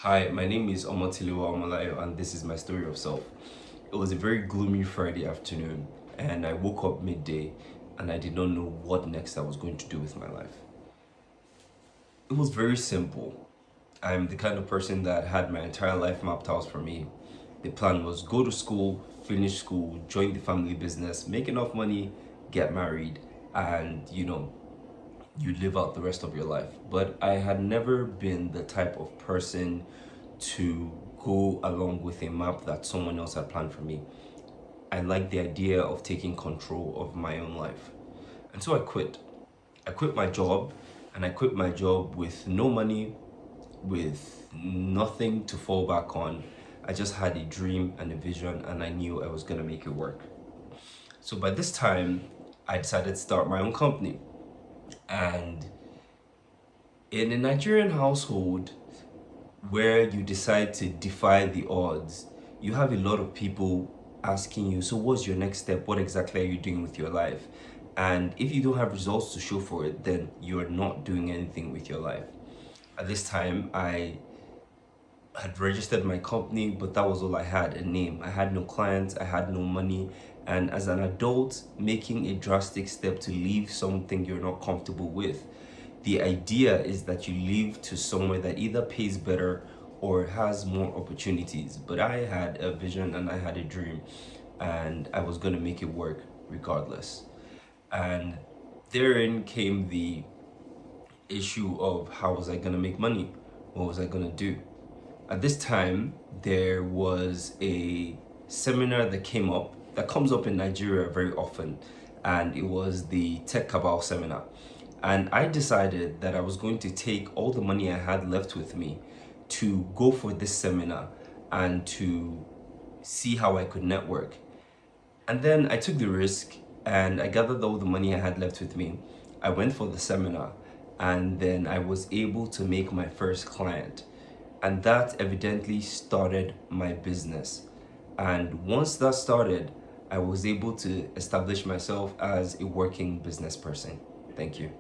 Hi, my name is Omotiliwa Omalayo, and this is my story of self. It was a very gloomy Friday afternoon, and I woke up midday and I did not know what next I was going to do with my life. It was very simple. I'm the kind of person that had my entire life mapped out for me. The plan was go to school, finish school, join the family business, make enough money, get married, and you live out the rest of your life. But I had never been the type of person to go along with a map that someone else had planned for me. I like the idea of taking control of my own life. And so I quit. I quit my job, and I quit my job with no money, with nothing to fall back on. I just had a dream and a vision, and I knew I was going to make it work. So by this time, I decided to start my own company. And in a Nigerian household where you decide to defy the odds, you have a lot of people asking you, so what's your next step? What exactly are you doing with your life? And if you don't have results to show for it, then you're not doing anything with your life. At this time, I had registered my company, but that was all I had, a name. I had no clients, I had no money. And as an adult, making a drastic step to leave something you're not comfortable with, the idea is that you leave to somewhere that either pays better or has more opportunities. But I had a vision and I had a dream, and I was going to make it work regardless. And therein came the issue of how was I going to make money? What was I going to do? At this time, there was a seminar that came up, that comes up in Nigeria very often, and it was the Tech Cabal seminar. And I decided that I was going to take all the money I had left with me to go for this seminar and to see how I could network. And then I took the risk and I gathered all the money I had left with me. I went for the seminar, and then I was able to make my first client. And that evidently started my business. And once that started, I was able to establish myself as a working business person. Thank you.